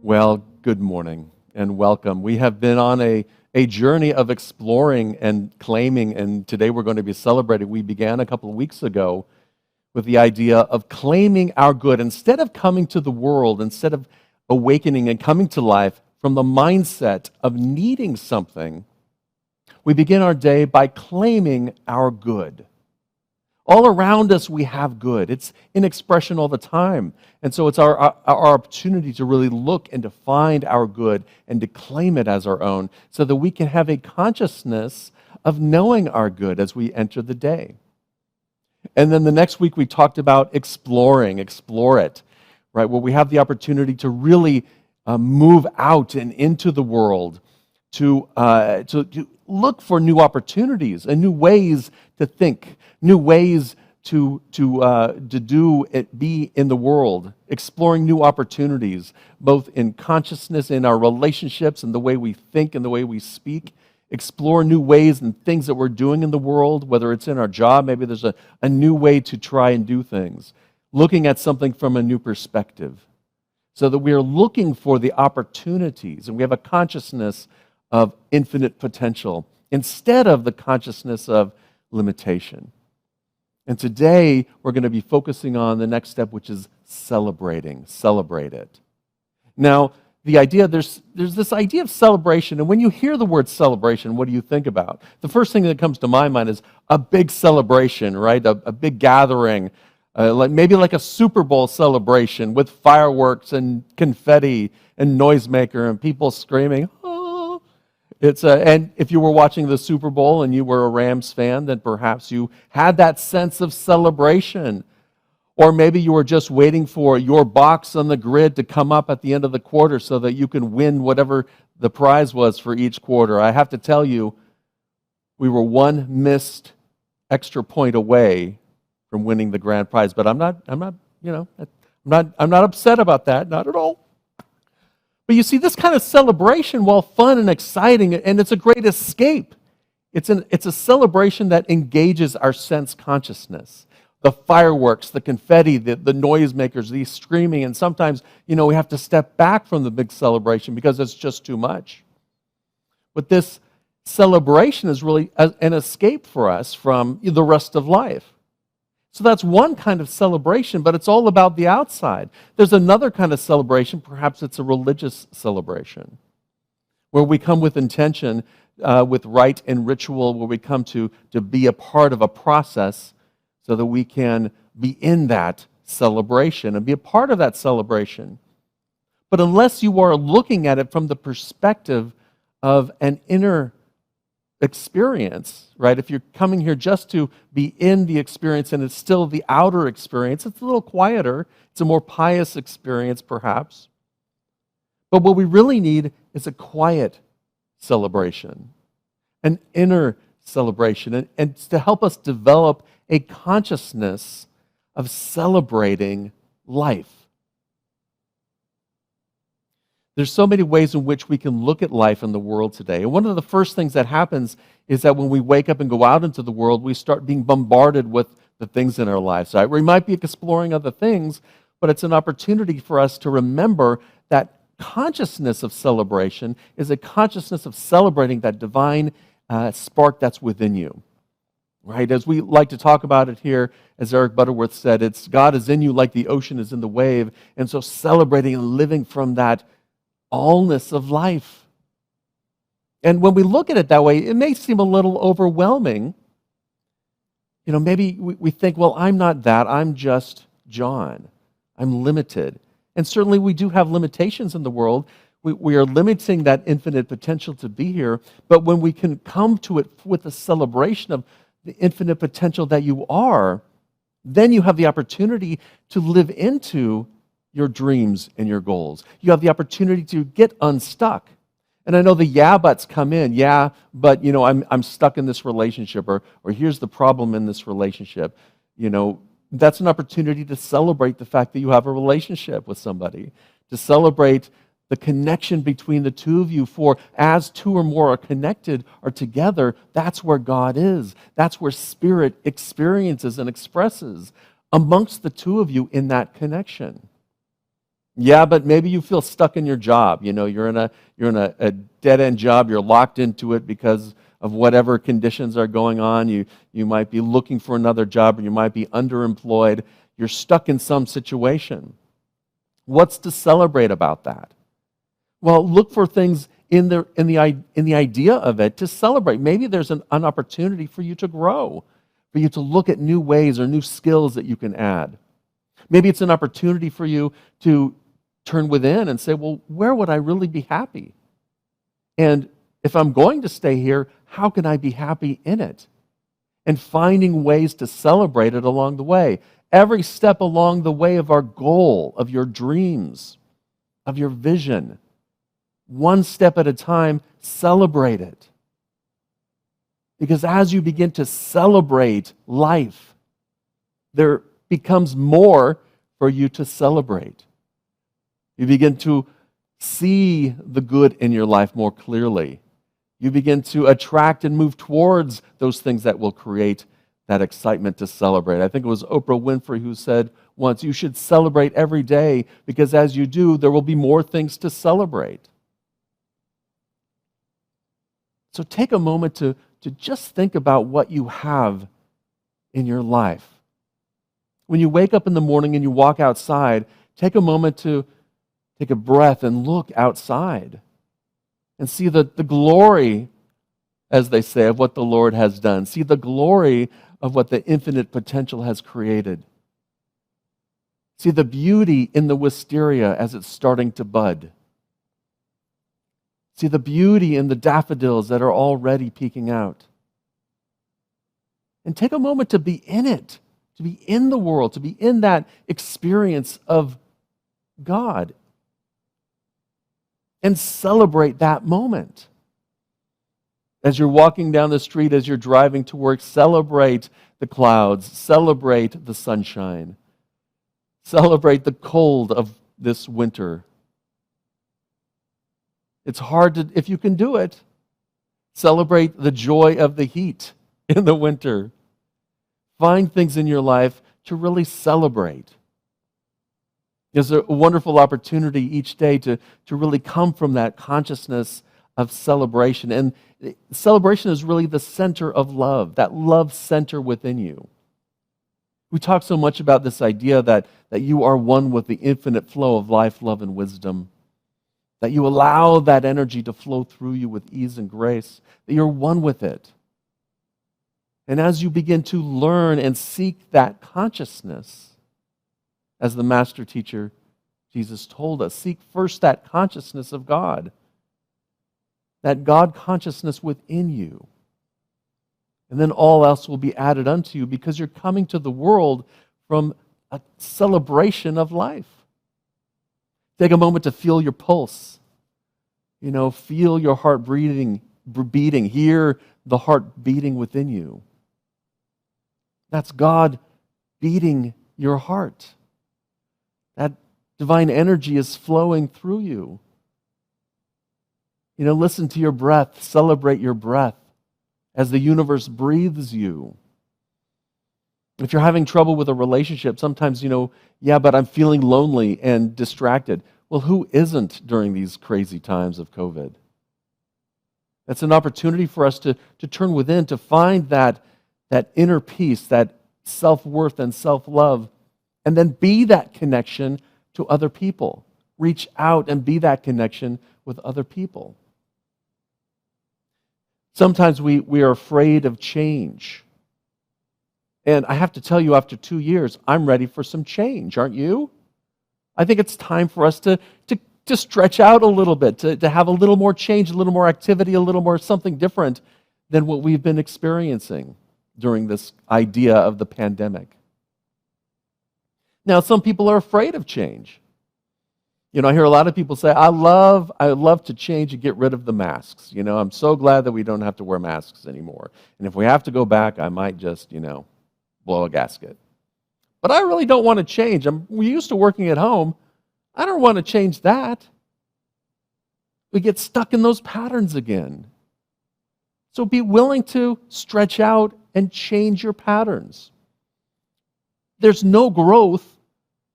Well, good morning and welcome. We have been on a journey of exploring and claiming, and today we're going to be celebrating. We began a couple of weeks ago with the idea of claiming our good. Instead of coming to the world, instead of awakening and coming to life from the mindset of needing something, we begin our day by claiming our good. All around us, we have good. It's in expression all the time. And so it's our opportunity to really look and to find our good and to claim it as our own so that we can have a consciousness of knowing our good as we enter the day. And then the next week, we talked about explore it, right? Where we have the opportunity to really move out and into the world, to look for new opportunities and new ways to think, new ways to do it, be in the world, exploring new opportunities, both in consciousness, in our relationships, and the way we think and the way we speak. Explore new ways and things that we're doing in the world, whether it's in our job, maybe there's a new way to try and do things. Looking at something from a new perspective, so that we are looking for the opportunities, and we have a consciousness of infinite potential instead of the consciousness of limitation. And today, we're going to be focusing on the next step, which is celebrating. Celebrate it. Now, the idea, there's this idea of celebration, and when you hear the word celebration, what do you think about? The first thing that comes to my mind is a big celebration, right? A big gathering, maybe like a Super Bowl celebration with fireworks and confetti and noisemaker and people screaming, oh. And if you were watching the Super Bowl and you were a Rams fan, then perhaps you had that sense of celebration. Or maybe you were just waiting for your box on the grid to come up at the end of the quarter so that you can win whatever the prize was for each quarter. I have to tell you, we were one missed extra point away from winning the grand prize. But I'm not upset about that, not at all. But you see, this kind of celebration, while fun and exciting, and it's a great escape, it's a celebration that engages our sense consciousness. The fireworks, the confetti, the noisemakers, the screaming, and sometimes, we have to step back from the big celebration because it's just too much. But this celebration is really an escape for us from the rest of life. So that's one kind of celebration, but it's all about the outside. There's another kind of celebration, perhaps it's a religious celebration, where we come with intention, with rite and ritual, where we come to be a part of a process so that we can be in that celebration and be a part of that celebration. But unless you are looking at it from the perspective of an inner experience, right? If you're coming here just to be in the experience and it's still the outer experience, it's a little quieter. It's a more pious experience, perhaps. But what we really need is a quiet celebration, an inner celebration, and to help us develop a consciousness of celebrating life. There's so many ways in which we can look at life in the world today. And one of the first things that happens is that when we wake up and go out into the world, we start being bombarded with the things in our lives. Right? We might be exploring other things, but it's an opportunity for us to remember that consciousness of celebration is a consciousness of celebrating that divine spark that's within you. Right? As we like to talk about it here, as Eric Butterworth said, it's God is in you like the ocean is in the wave. And so celebrating and living from that allness of life. And when we look at it that way, it may seem a little overwhelming. Maybe we think, well, I'm not that. I'm just John. I'm limited. And certainly we do have limitations in the world. We are limiting that infinite potential to be here. But when we can come to it with a celebration of the infinite potential that you are, then you have the opportunity to live into your dreams and your goals. You have the opportunity to get unstuck. And I know the yeah buts come in. Yeah, but I'm stuck in this relationship, or here's the problem in this relationship. That's an opportunity to celebrate the fact that you have a relationship with somebody, to celebrate the connection between the two of you, for as two or more are connected or together, that's where God is. That's where Spirit experiences and expresses amongst the two of you in that connection. Yeah, but maybe you feel stuck in your job. You're in a dead-end job. You're locked into it because of whatever conditions are going on. You might be looking for another job, or you might be underemployed. You're stuck in some situation. What's to celebrate about that? Well, look for things in the idea of it to celebrate. Maybe there's an opportunity for you to grow, for you to look at new ways or new skills that you can add. Maybe it's an opportunity for you to turn within and say, well, where would I really be happy? And if I'm going to stay here, how can I be happy in it? And finding ways to celebrate it along the way. Every step along the way of our goal, of your dreams, of your vision, one step at a time, celebrate it. Because as you begin to celebrate life, there becomes more for you to celebrate. You begin to see the good in your life more clearly. You begin to attract and move towards those things that will create that excitement to celebrate. I think it was Oprah Winfrey who said once, you should celebrate every day, because as you do, there will be more things to celebrate. So take a moment to just think about what you have in your life. When you wake up in the morning and you walk outside, take a moment to take a breath and look outside and see the glory, as they say, of what the Lord has done. See the glory of what the infinite potential has created. See the beauty in the wisteria as it's starting to bud. See the beauty in the daffodils that are already peeking out. And take a moment to be in it, to be in the world, to be in that experience of God. And celebrate that moment. As you're walking down the street, as you're driving to work, celebrate the clouds, celebrate the sunshine, celebrate the cold of this winter. It's hard to, if you can do it, celebrate the joy of the heat in the winter. Find things in your life to really celebrate. There's a wonderful opportunity each day to really come from that consciousness of celebration. And celebration is really the center of love, that love center within you. We talk so much about this idea that you are one with the infinite flow of life, love, and wisdom. That you allow that energy to flow through you with ease and grace. That you're one with it. And as you begin to learn and seek that consciousness, as the master teacher Jesus told us, seek first that consciousness of God. That God consciousness within you. And then all else will be added unto you, because you're coming to the world from a celebration of life. Take a moment to feel your pulse. Feel your heart beating, hear the heart beating within you. That's God beating your heart. That divine energy is flowing through you. Listen to your breath, celebrate your breath as the universe breathes you. If you're having trouble with a relationship, sometimes, but I'm feeling lonely and distracted. Well, who isn't during these crazy times of COVID? That's an opportunity for us to turn within, to find that inner peace, that self-worth and self-love, and then be that connection to other people. Reach out and be that connection with other people. Sometimes we are afraid of change. And I have to tell you, after 2 years, I'm ready for some change, aren't you? I think it's time for us to stretch out a little bit, to have a little more change, a little more activity, a little more something different than what we've been experiencing during this idea of the pandemic. Now, some people are afraid of change. I hear a lot of people say, I love to change and get rid of the masks. I'm so glad that we don't have to wear masks anymore. And if we have to go back, I might just, blow a gasket. But I really don't want to change. We're used to working at home. I don't want to change that. We get stuck in those patterns again. So be willing to stretch out and change your patterns. There's no growth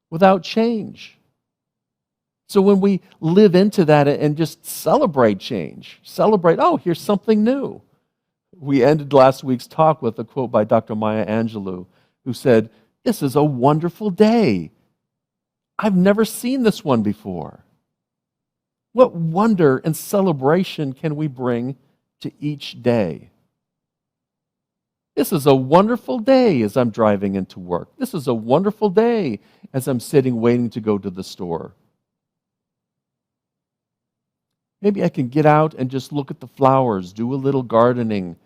without change. So when we live into that and just celebrate change, celebrate, oh, here's something new. We ended last week's talk with a quote by Dr. Maya Angelou, who said, "This is a wonderful day. I've never seen this one before." What wonder and celebration can we bring to each day? This is a wonderful day as I'm driving into work. This is a wonderful day as I'm sitting waiting to go to the store. Maybe I can get out and just look at the flowers, do a little gardening.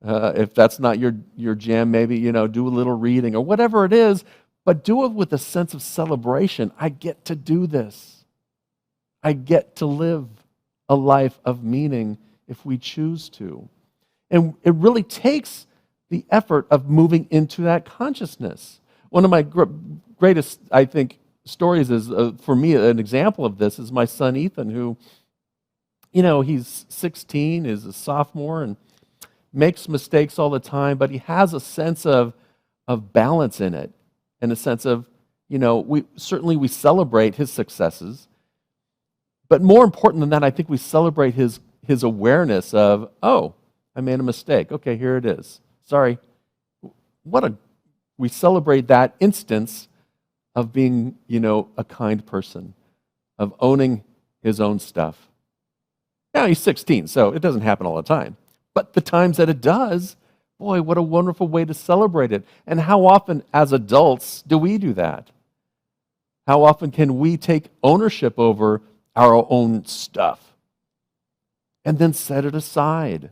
If that's not your jam, maybe, do a little reading or whatever it is, but do it with a sense of celebration. I get to do this. I get to live a life of meaning if we choose to. And it really takes the effort of moving into that consciousness. One of my greatest, I think, stories is, for me, an example of this is my son Ethan, who, he's 16, is a sophomore, and makes mistakes all the time, but he has a sense of balance in it, and a sense of, we celebrate his successes, but more important than that, I think we celebrate his awareness of, oh, I made a mistake. Okay, here it is. Sorry. We celebrate that instance of being, a kind person, of owning his own stuff. Now he's 16, so it doesn't happen all the time. But the times that it does, boy, what a wonderful way to celebrate it. And how often as adults do we do that? How often can we take ownership over our own stuff and then set it aside?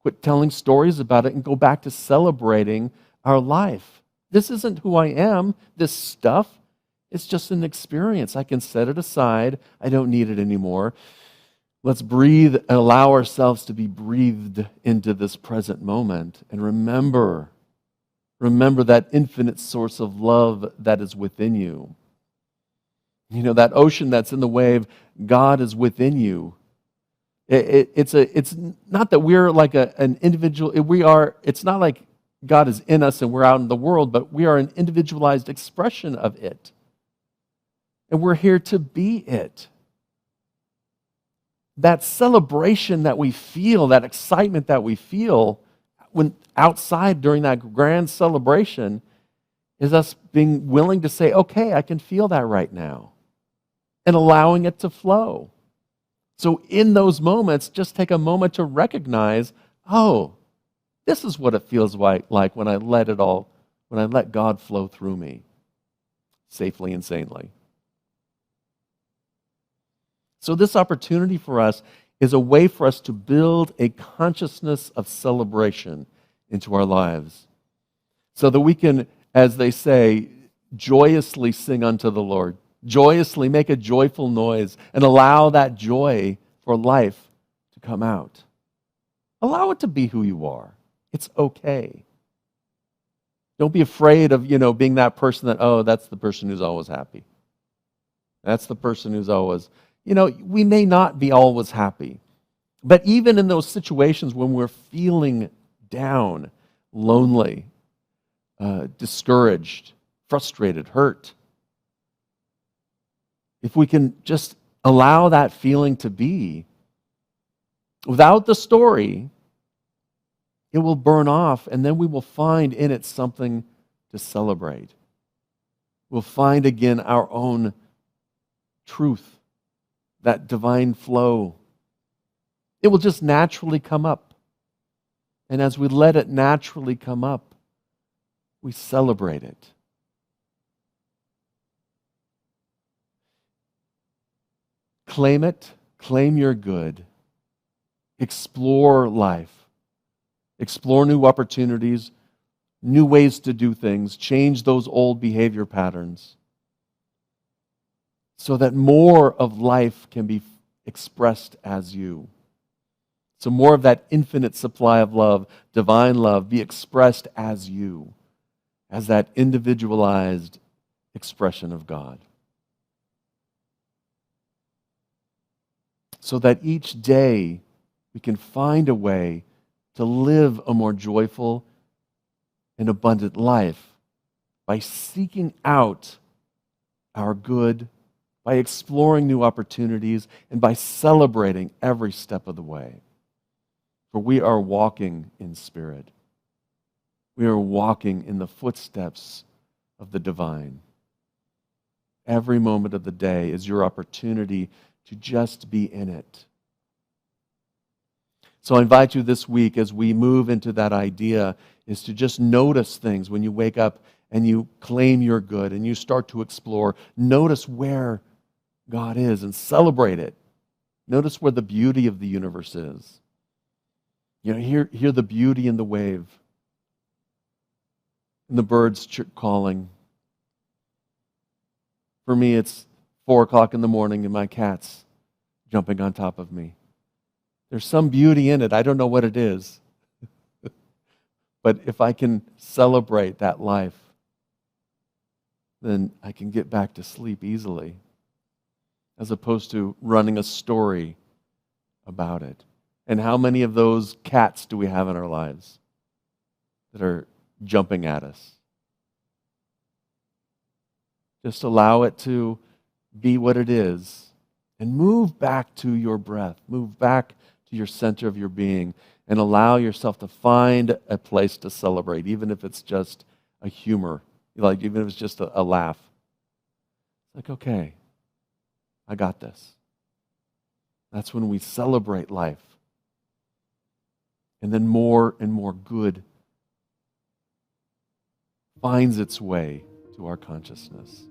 Quit telling stories about it and go back to celebrating our life. This isn't who I am. This stuff, it's just an experience. I can set it aside. I don't need it anymore. Let's breathe and allow ourselves to be breathed into this present moment and remember that infinite source of love that is within you. That ocean that's in the wave, God is within you. It's not that we're like an individual. It's not like God is in us and we're out in the world, but we are an individualized expression of it. And we're here to be it. That celebration that we feel, that excitement that we feel when outside during that grand celebration is us being willing to say, okay, I can feel that right now, and allowing it to flow. So in those moments, just take a moment to recognize, oh, this is what it feels like when I let God flow through me safely and sanely. So this opportunity for us is a way for us to build a consciousness of celebration into our lives so that we can, as they say, joyously sing unto the Lord, joyously make a joyful noise and allow that joy for life to come out. Allow it to be who you are. It's okay. Don't be afraid of, being that person that, oh, that's the person who's always happy. That's the person who's always... we may not be always happy, but even in those situations when we're feeling down, lonely, discouraged, frustrated, hurt, if we can just allow that feeling to be, without the story, it will burn off, and then we will find in it something to celebrate. We'll find again our own truth, that divine flow. It will just naturally come up. And as we let it naturally come up, we celebrate it. Claim it, claim your good. Explore life. Explore new opportunities, new ways to do things, change those old behavior patterns, so that more of life can be expressed as you. So more of that infinite supply of love, divine love, be expressed as you, as that individualized expression of God. So that each day we can find a way to live a more joyful and abundant life by seeking out our good, by exploring new opportunities, and by celebrating every step of the way. For we are walking in spirit. We are walking in the footsteps of the divine. Every moment of the day is your opportunity to just be in it. So I invite you this week, as we move into that idea, is to just notice things when you wake up and you claim you're good and you start to explore. Notice where God is and celebrate it. Notice where the beauty of the universe is. Hear the beauty in the wave, and the birds calling. For me, it's 4 o'clock in the morning and my cat's jumping on top of me. There's some beauty in it. I don't know what it is. But if I can celebrate that life, then I can get back to sleep easily, as opposed to running a story about it. And how many of those cats do we have in our lives that are jumping at us? Just allow it to be what it is and move back to your breath. Move back to your center of your being and allow yourself to find a place to celebrate, even if it's just a humor, even if it's just a laugh. Like, okay, I got this. That's when we celebrate life. And then more and more good finds its way to our consciousness.